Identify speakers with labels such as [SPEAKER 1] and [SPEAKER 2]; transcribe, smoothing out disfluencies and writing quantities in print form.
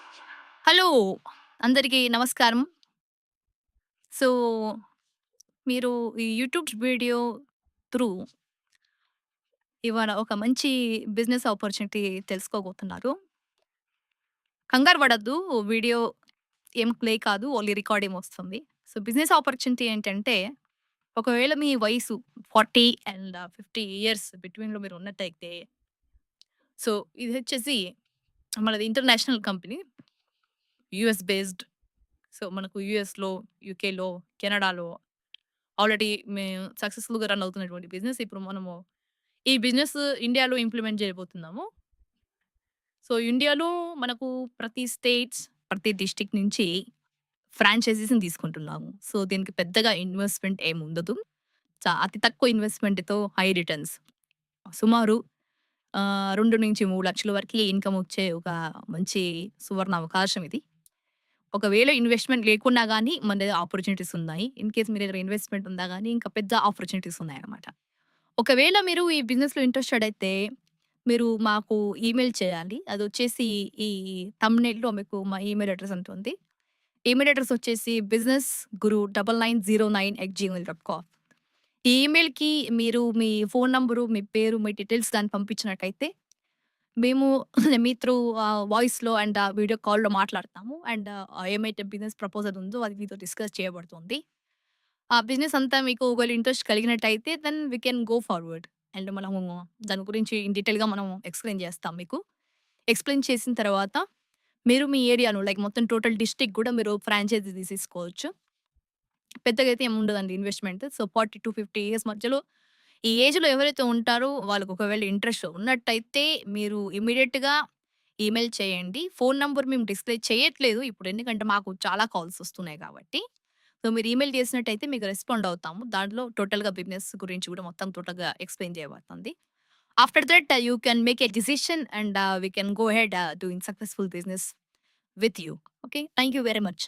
[SPEAKER 1] Hello! అందరికీ నమస్కారం. So, మీరు ఈ యూట్యూబ్ వీడియో త్రూ ఇవాళ ఒక మంచి బిజినెస్ ఆపర్చునిటీ తెలుసుకోబోతున్నారు. కంగారు పడొద్దు. వీడియో ఏం ప్లే కాదు. ఓన్లీ రికార్డింగ్ వస్తుంది. సో, బిజినెస్ ఆపర్చునిటీ ఏంటంటే, ఒకవేళ మీ వయసు 40 అండ్ 50 ఇయర్స్ బిట్వీన్‌లో మీరు ఉన్నట్టయితే, సో, ఇదొచ్చేసి మనది international company. US based. So, మనకు యూఎస్‌లో, యూకేలో, కెనడాలో ఆల్రెడీ మేము సక్సెస్‌ఫుల్‌గా రన్ అవుతున్నటువంటి బిజినెస్. ఇప్పుడు మనము ఈ బిజినెస్ ఇండియాలో ఇంప్లిమెంట్ చేయబోతున్నాము. సో, ఇండియాలో మనకు ప్రతి స్టేట్స్, ప్రతి డిస్ట్రిక్ట్ నుంచి ఫ్రాంచైజీస్‌ని తీసుకుంటున్నాము. సో, దీనికి పెద్దగా ఇన్వెస్ట్‌మెంట్ ఏముండదు. అతి తక్కువ ఇన్వెస్ట్‌మెంట్‌తో హై రిటర్న్స్. సుమారు 2-3 లక్షల వరకి ఇన్‌కమ్ వచ్చే ఒక మంచి సువర్ణ అవకాశం ఇది. ఒకవేళ ఇన్వెస్ట్‌మెంట్ లేకున్నా గాని మన దగ్గర ఆపర్చునిటీస్ ఉన్నాయి. ఇన్ కేస్ మీ దగ్గర ఇన్వెస్ట్‌మెంట్ ఉందా గాని ఇంకా పెద్ద ఆపర్చునిటీస్ ఉన్నాయన్నమాట. ఒకవేళ మీరు ఈ బిజినెస్‌లో ఇంట్రెస్టెడ్ అయితే, మీరు మాకు ఈమెయిల్ చేయాలి. అదొచ్చేసి ఈ థంబ్‌నెయిల్‌లో మీకు మా ఈమెయిల్ అడ్రెస్ ఉంటుంది. ఈమెయిల్ అడ్రెస్ వచ్చేసి businessguru9909@gmail.com. ఈ ఈమెయిల్‌కి మీరు మీ ఫోను నంబరు, మీ పేరు, మీ డీటెయిల్స్ గాని పంపించినట్టయితే, మేము మీ త్రూ వాయిస్‌లో అండ్ వీడియో కాల్‌లో మాట్లాడతాము. అండ్ ఏమైతే బిజినెస్ ప్రపోజల్ ఉందో అది మీతో డిస్కస్ చేయబడుతుంది. ఆ బిజినెస్ అంతా మీకు ఒకవేళ ఇంట్రెస్ట్ కలిగినట్టయితే then we can go forward. And మనము దాని గురించి ఇన్ డీటెయిల్‌గా మనం ఎక్స్‌ప్లెయిన్ చేస్తాం మీకు. ఎక్స్‌ప్లెయిన్ చేసిన తర్వాత మీరు మీ ఏరియాలో లైక్ మొత్తం టోటల్ డిస్ట్రిక్ట్ గూడా మీరు ఫ్రాంచైజీ తీసేసుకోవచ్చు. పెద్దగా అయితే ఏమి ఉండదండి ఇన్వెస్ట్‌మెంట్. సో, 40-50 ఇయర్స్ మధ్యలో ఈ ఏజ్‌లో ఎవరైతే ఉంటారో వాళ్ళకి ఒకవేళ ఇంట్రెస్ట్ ఉన్నట్టయితే మీరు ఇమ్మీడియేట్‌గా ఈమెయిల్ చేయండి. ఫోను నంబర్ మేము డిస్‌ప్లే చేయట్లేదు ఇప్పుడు. ఎందుకంటే మాకు చాలా కాల్స్ వస్తున్నాయి కాబట్టి. సో, మీరు ఈమెయిల్ చేసినట్టయితే మీకు రెస్పాండ్ అవుతాము. దాంట్లో టోటల్‌గా బిజినెస్ గురించి కూడా మొత్తం టోటల్‌గా ఎక్స్‌ప్లెయిన్ చేయబడుతుంది. After that you can make a decision and we can go ahead doing successful business with you. Okay. Thank you very much.